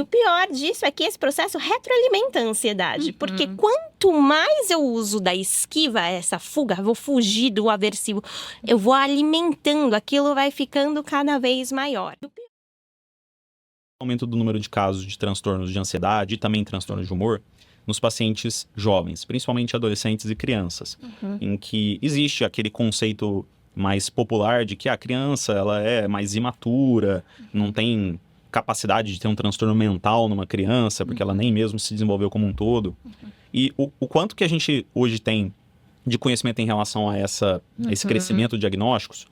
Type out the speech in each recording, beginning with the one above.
O pior disso é que esse processo retroalimenta a ansiedade, porque quanto mais eu uso da esquiva, essa fuga, vou fugir do aversivo, eu vou alimentando, aquilo vai ficando cada vez maior. Aumento do número de casos de transtornos de ansiedade e também transtornos de humor nos pacientes jovens, principalmente adolescentes e crianças, em que existe aquele conceito mais popular de que a criança ela é mais imatura, não tem capacidade de ter um transtorno mental numa criança, porque ela nem mesmo se desenvolveu como um todo. E o quanto que a gente hoje tem de conhecimento em relação a esse crescimento de diagnósticos.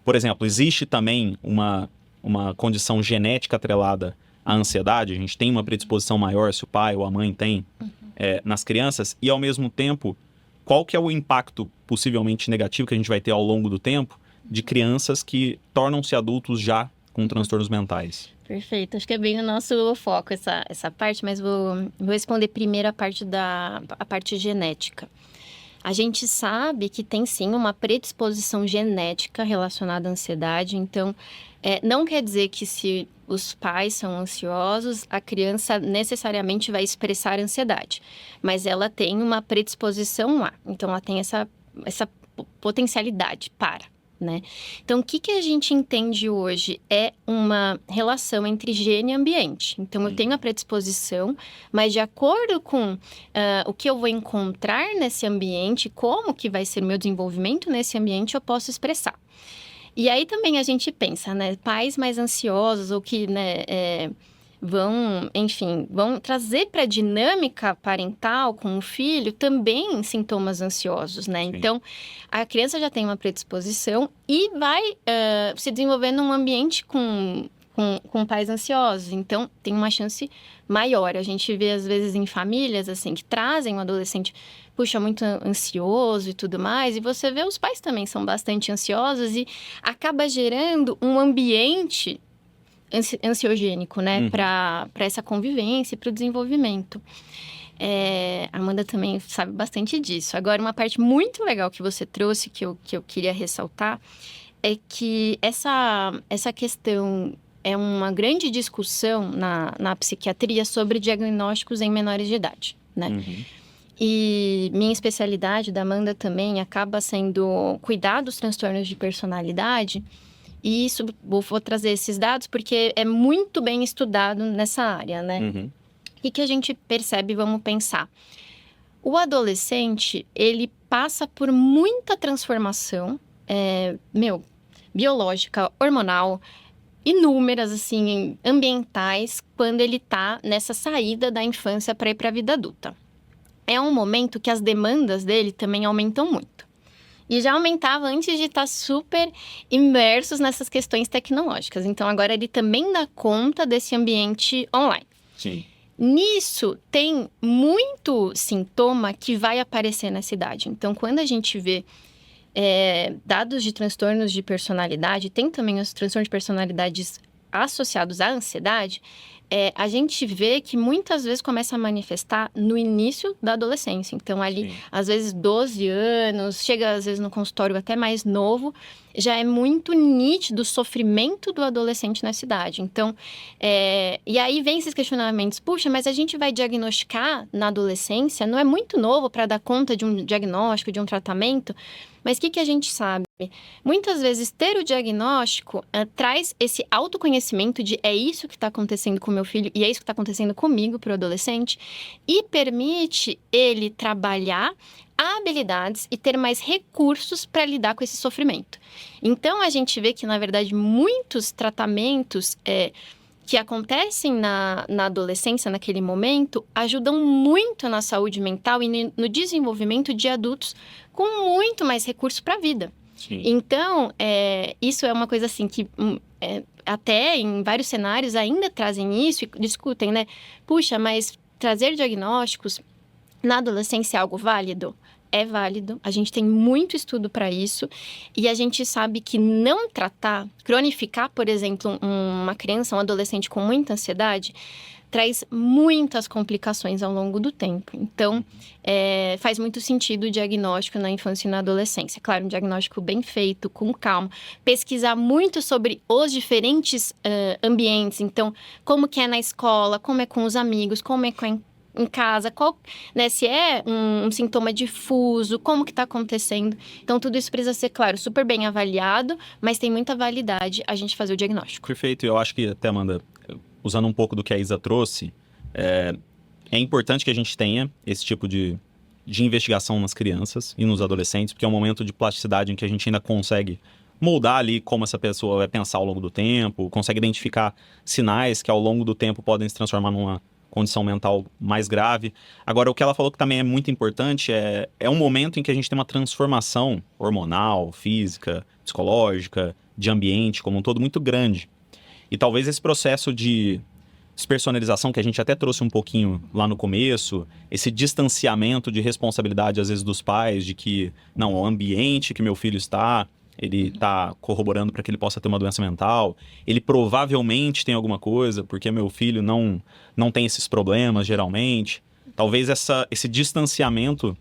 Por exemplo, existe também uma condição genética atrelada à ansiedade, a gente tem uma predisposição maior se o pai ou a mãe tem nas crianças, e ao mesmo tempo, qual que é o impacto possivelmente negativo que a gente vai ter ao longo do tempo de crianças que tornam-se adultos já com transtornos mentais? Perfeito, acho que é bem o nosso foco essa parte, mas vou responder primeiro a parte genética. A gente sabe que tem sim uma predisposição genética relacionada à ansiedade, então não quer dizer que se os pais são ansiosos, a criança necessariamente vai expressar ansiedade, mas ela tem uma predisposição lá, então ela tem essa potencialidade para. Né? Então, o que a gente entende hoje é uma relação entre gene e ambiente. Então, eu tenho a predisposição, mas de acordo com o que eu vou encontrar nesse ambiente, como que vai ser o meu desenvolvimento nesse ambiente, eu posso expressar. E aí também a gente pensa, né? Pais mais ansiosos ou que, né, vão trazer para a dinâmica parental com o filho também sintomas ansiosos, né? Sim. Então, a criança já tem uma predisposição e vai se desenvolver num ambiente com pais ansiosos. Então, tem uma chance maior. A gente vê, às vezes, em famílias, assim, que trazem um adolescente, puxa, muito ansioso e tudo mais. E você vê, os pais também são bastante ansiosos e acaba gerando um ambiente ansiogênico, né? Para essa convivência e para o desenvolvimento. A Amanda também sabe bastante disso. Agora, uma parte muito legal que você trouxe, que eu queria ressaltar, é que essa questão é uma grande discussão na psiquiatria sobre diagnósticos em menores de idade, né? E minha especialidade, da Amanda também, acaba sendo cuidar dos transtornos de personalidade. E isso, vou trazer esses dados porque é muito bem estudado nessa área, né? O que a gente percebe, vamos pensar. O adolescente, ele passa por muita transformação, biológica, hormonal, inúmeras, assim, ambientais, quando ele tá nessa saída da infância para ir para a vida adulta. É um momento que as demandas dele também aumentam muito. E já aumentava antes de estar super imersos nessas questões tecnológicas. Então, agora ele também dá conta desse ambiente online. Sim. Nisso, tem muito sintoma que vai aparecer nessa idade. Então, quando a gente vê dados de transtornos de personalidade, tem também os transtornos de personalidades associados à ansiedade, a gente vê que muitas vezes começa a manifestar no início da adolescência. Então, ali, sim, às vezes 12 anos, chega às vezes no consultório até mais novo, já é muito nítido o sofrimento do adolescente nessa idade. Então, e aí vem esses questionamentos, puxa, mas a gente vai diagnosticar na adolescência, não é muito novo para dar conta de um diagnóstico, de um tratamento, mas o que a gente sabe? Muitas vezes ter o diagnóstico traz esse autoconhecimento de é isso que está acontecendo com o meu filho e é isso que está acontecendo comigo para o adolescente e permite ele trabalhar habilidades e ter mais recursos para lidar com esse sofrimento. Então, a gente vê que, na verdade, muitos tratamentos que acontecem na adolescência, naquele momento, ajudam muito na saúde mental e no desenvolvimento de adultos com muito mais recurso para a vida. Sim. Então, isso é uma coisa assim que até em vários cenários ainda trazem isso e discutem, né? Puxa, mas trazer diagnósticos na adolescência é algo válido? É válido, a gente tem muito estudo para isso e a gente sabe que não tratar, cronificar, por exemplo, uma criança, um adolescente com muita ansiedade, traz muitas complicações ao longo do tempo. Então, faz muito sentido o diagnóstico na infância e na adolescência. Claro, um diagnóstico bem feito, com calma. Pesquisar muito sobre os diferentes ambientes. Então, como que é na escola, como é com os amigos, como é em casa, se é um sintoma difuso, como que está acontecendo. Então, tudo isso precisa ser, claro, super bem avaliado, mas tem muita validade a gente fazer o diagnóstico. Perfeito. Eu acho que até, Amanda, usando um pouco do que a Isa trouxe, é importante que a gente tenha esse tipo de investigação nas crianças e nos adolescentes, porque é um momento de plasticidade em que a gente ainda consegue moldar ali como essa pessoa vai pensar ao longo do tempo, consegue identificar sinais que ao longo do tempo podem se transformar numa condição mental mais grave. Agora, o que ela falou que também é muito importante é um momento em que a gente tem uma transformação hormonal, física, psicológica, de ambiente como um todo muito grande. E talvez esse processo de despersonalização que a gente até trouxe um pouquinho lá no começo, esse distanciamento de responsabilidade às vezes dos pais, de que não, o ambiente que meu filho está, ele está corroborando para que ele possa ter uma doença mental, ele provavelmente tem alguma coisa, porque meu filho não tem esses problemas geralmente. Talvez esse distanciamento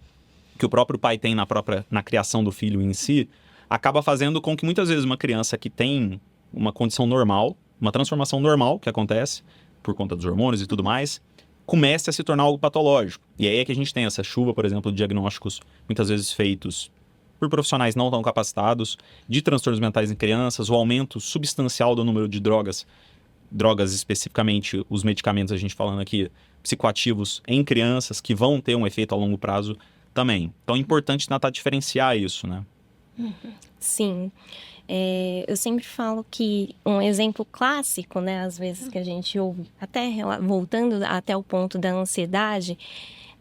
que o próprio pai tem na criação do filho em si, acaba fazendo com que muitas vezes uma criança que tem uma condição normal, uma transformação normal que acontece por conta dos hormônios e tudo mais, comece a se tornar algo patológico. E aí é que a gente tem essa chuva, por exemplo, de diagnósticos muitas vezes feitos por profissionais não tão capacitados, de transtornos mentais em crianças, o aumento substancial do número de drogas especificamente, os medicamentos, a gente falando aqui, psicoativos em crianças, que vão ter um efeito a longo prazo também. Então é importante tentar diferenciar isso, né? Sim. Eu sempre falo que um exemplo clássico, né, às vezes que a gente ouve, até voltando até o ponto da ansiedade,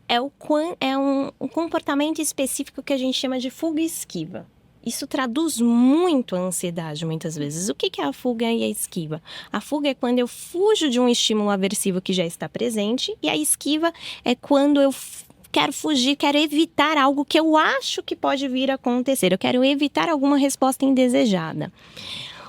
é um comportamento específico que a gente chama de fuga e esquiva. Isso traduz muito a ansiedade, muitas vezes. O que é a fuga e a esquiva? A fuga é quando eu fujo de um estímulo aversivo que já está presente, e a esquiva é quando eu quero fugir, quero evitar algo que eu acho que pode vir a acontecer. Eu quero evitar alguma resposta indesejada.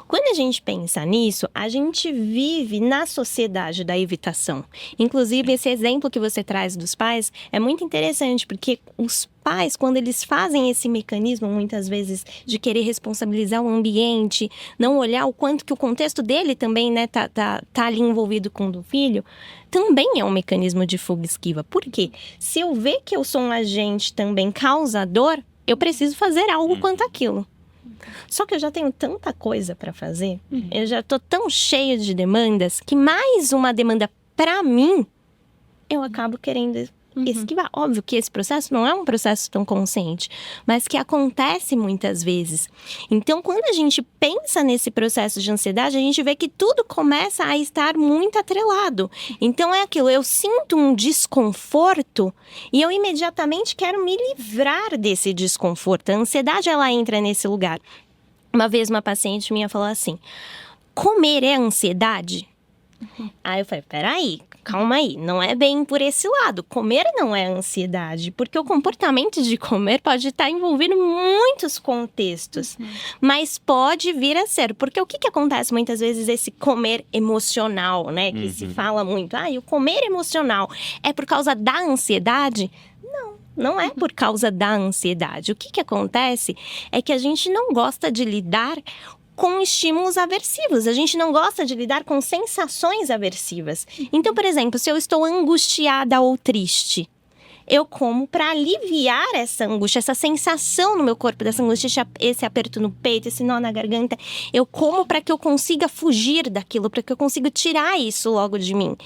Quando a gente pensa nisso, a gente vive na sociedade da evitação. Inclusive, esse exemplo que você traz dos pais é muito interessante, porque os pais, quando eles fazem esse mecanismo, muitas vezes, de querer responsabilizar o ambiente, não olhar o quanto que o contexto dele também, né, tá ali envolvido com o do filho, também é um mecanismo de fuga e esquiva. Por quê? Se eu ver que eu sou um agente também causador, eu preciso fazer algo quanto aquilo. Só que eu já tenho tanta coisa para fazer, eu já tô tão cheia de demandas, que mais uma demanda para mim, eu acabo querendo esquivar. Óbvio que esse processo não é um processo tão consciente, mas que acontece muitas vezes. Então, quando a gente pensa nesse processo de ansiedade, a gente vê que tudo começa a estar muito atrelado. Então, é aquilo, eu sinto um desconforto e eu imediatamente quero me livrar desse desconforto. A ansiedade, ela entra nesse lugar. Uma vez uma paciente minha falou assim, comer é ansiedade? Aí eu falei, peraí, calma aí, não é bem por esse lado. Comer não é ansiedade, porque o comportamento de comer pode estar envolvido em muitos contextos, mas pode vir a ser, porque o que acontece muitas vezes, esse comer emocional, né, que se fala muito, e o comer emocional é por causa da ansiedade? Não é por causa da ansiedade. O que acontece é que a gente não gosta de lidar com estímulos aversivos. A gente não gosta de lidar com sensações aversivas. Então, por exemplo, se eu estou angustiada ou triste, eu como para aliviar essa angústia, essa sensação no meu corpo dessa angústia, esse aperto no peito, esse nó na garganta. Eu como para que eu consiga fugir daquilo, para que eu consiga tirar isso logo de mim.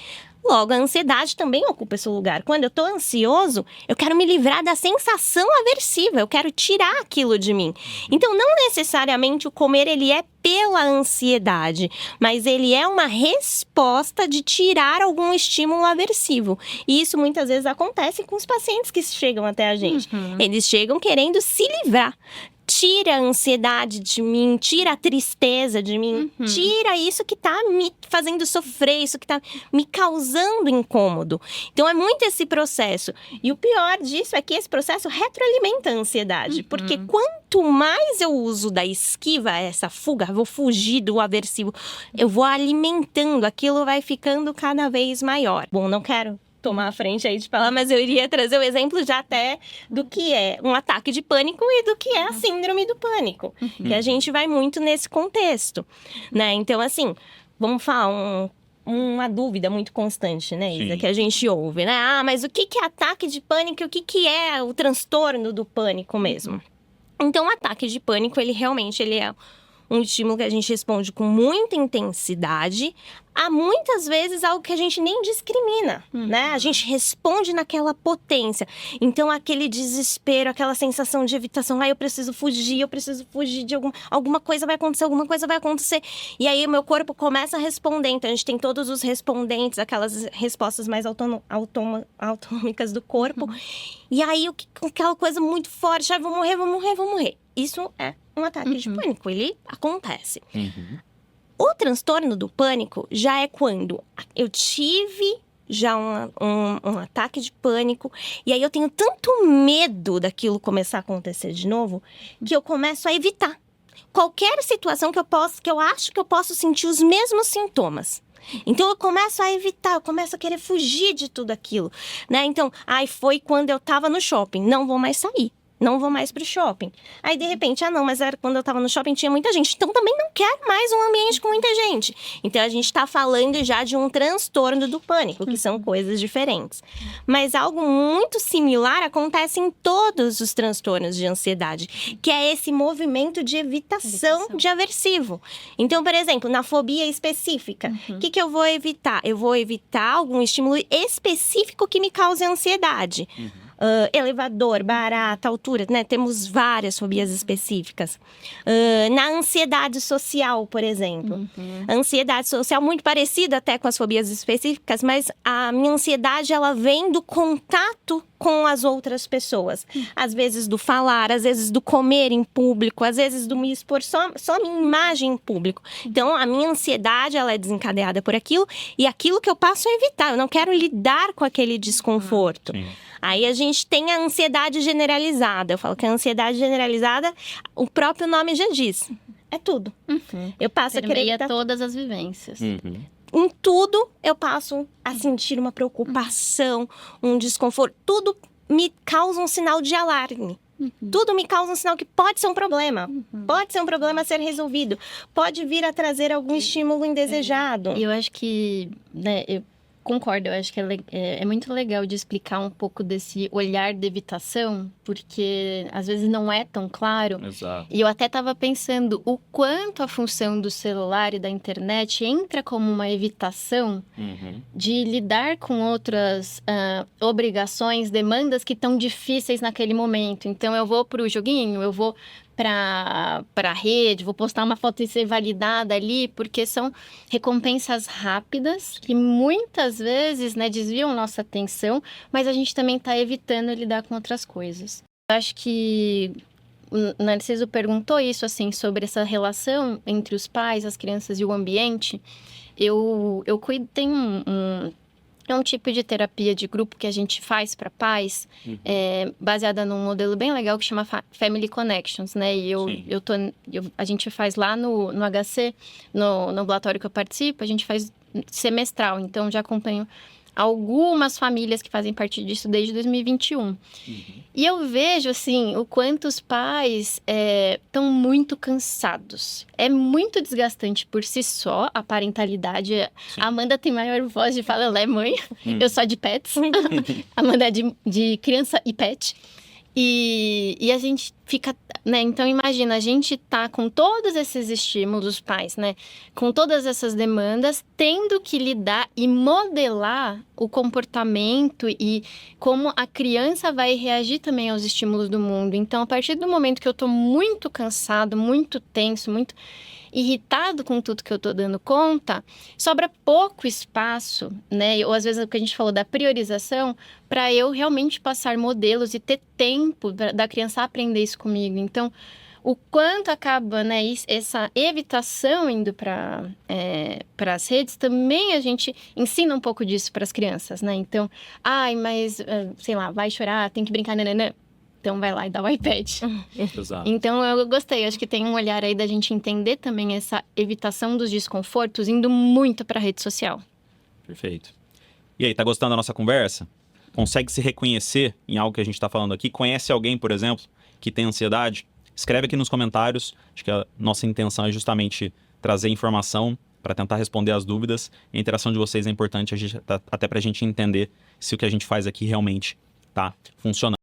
Logo, a ansiedade também ocupa esse lugar. Quando eu estou ansioso, eu quero me livrar da sensação aversiva, eu quero tirar aquilo de mim. Então, não necessariamente o comer ele é pela ansiedade, mas ele é uma resposta de tirar algum estímulo aversivo. E isso muitas vezes acontece com os pacientes que chegam até a gente. Eles chegam querendo se livrar. tira a ansiedade de mim, tira a tristeza de mim, tira isso que tá me fazendo sofrer, isso que tá me causando incômodo. Então é muito esse processo. E o pior disso é que esse processo retroalimenta a ansiedade, porque quanto mais eu uso da esquiva, essa fuga, vou fugir do aversivo, eu vou alimentando, aquilo vai ficando cada vez maior. Bom, não quero tomar a frente aí de falar, mas eu iria trazer o exemplo já até do que é um ataque de pânico e do que é a síndrome do pânico, que a gente vai muito nesse contexto, né? Então, assim, vamos falar uma dúvida muito constante, né, Isa, que a gente ouve, né? Ah, mas o que é ataque de pânico e o que é o transtorno do pânico mesmo? Então, o ataque de pânico, ele é um estímulo que a gente responde com muita intensidade, há muitas vezes algo que a gente nem discrimina, né? A gente responde naquela potência. Então, aquele desespero, aquela sensação de evitação, eu preciso fugir de alguma coisa vai acontecer. E aí, o meu corpo começa a responder. Então, a gente tem todos os respondentes, aquelas respostas mais autônomicas do corpo. E aí, aquela coisa muito forte, vou morrer. Isso é um ataque de pânico, ele acontece. O transtorno do pânico já é quando eu tive já um ataque de pânico, e aí eu tenho tanto medo daquilo começar a acontecer de novo, que eu começo a evitar qualquer situação que eu acho que eu posso sentir os mesmos sintomas. Então, eu começo a evitar, eu começo a querer fugir de tudo aquilo, né? Então, foi quando eu tava no shopping, não vou mais sair. Não vou mais pro shopping. Aí, de repente, não, mas era quando eu tava no shopping, tinha muita gente. Então, também não quero mais um ambiente com muita gente. Então, a gente tá falando já de um transtorno do pânico, que são coisas diferentes. Mas algo muito similar acontece em todos os transtornos de ansiedade, que é esse movimento de evitação de aversivo. Então, por exemplo, na fobia específica, o que eu vou evitar? Eu vou evitar algum estímulo específico que me cause ansiedade. Elevador, barata, altura, né? Temos várias fobias específicas. Na ansiedade social, por exemplo. A ansiedade social, muito parecida até com as fobias específicas, mas a minha ansiedade, ela vem do contato com as outras pessoas. Às vezes do falar, às vezes do comer em público, às vezes do me expor só a minha imagem em público. Então, a minha ansiedade, ela é desencadeada por aquilo, e aquilo que eu passo a evitar. Eu não quero lidar com aquele desconforto. Aí a gente tem a ansiedade generalizada. Eu falo que a ansiedade generalizada, o próprio nome já diz. É tudo. Eu passo a querer evitar todas as vivências. Em tudo, eu passo a sentir uma preocupação, um desconforto. Tudo me causa um sinal de alarme. Tudo me causa um sinal que pode ser um problema. Pode ser um problema a ser resolvido. Pode vir a trazer algum estímulo indesejado. Eu acho que, né, eu concordo, eu acho que é muito legal de explicar um pouco desse olhar de evitação, porque às vezes não é tão claro. Exato. E eu até estava pensando o quanto a função do celular e da internet entra como uma evitação de lidar com outras obrigações, demandas que estão difíceis naquele momento. Então, eu vou para o joguinho, eu vou para a rede, vou postar uma foto e ser validada ali, porque são recompensas rápidas que muitas vezes, né, desviam nossa atenção, mas a gente também está evitando lidar com outras coisas. Eu acho que o Narciso perguntou isso, assim, sobre essa relação entre os pais, as crianças e o ambiente. Eu cuido, tem um tipo de terapia de grupo que a gente faz para pais, baseada num modelo bem legal que chama Family Connections, né? E a gente faz lá no HC, no ambulatório que eu participo, a gente faz semestral, então já acompanho algumas famílias que fazem parte disso desde 2021. E eu vejo, assim, o quanto os pais estão muito cansados. É muito desgastante por si só, a parentalidade. A Amanda tem maior voz de fala, ela é mãe. Eu sou de pets. A Amanda é de criança e pet. E a gente fica, né? Então, imagina, a gente tá com todos esses estímulos, os pais, né? Com todas essas demandas, tendo que lidar e modelar o comportamento e como a criança vai reagir também aos estímulos do mundo. Então, a partir do momento que eu tô muito cansado, muito tenso, muito irritado com tudo que eu tô dando conta, sobra pouco espaço, né? Ou às vezes o que a gente falou da priorização, para eu realmente passar modelos e ter tempo da criança aprender isso comigo. Então, o quanto acaba, né, essa evitação indo para as redes, também a gente ensina um pouco disso para as crianças, né? Então, mas, sei lá, vai chorar, tem que brincar, nananã. Então vai lá e dá o iPad. Exato. Então eu gostei, acho que tem um olhar aí da gente entender também essa evitação dos desconfortos indo muito para a rede social. Perfeito. E aí, tá gostando da nossa conversa? Consegue se reconhecer em algo que a gente está falando aqui? Conhece alguém, por exemplo, que tem ansiedade? Escreve aqui nos comentários. Acho que a nossa intenção é justamente trazer informação para tentar responder as dúvidas. A interação de vocês é importante até para a gente entender se o que a gente faz aqui realmente está funcionando.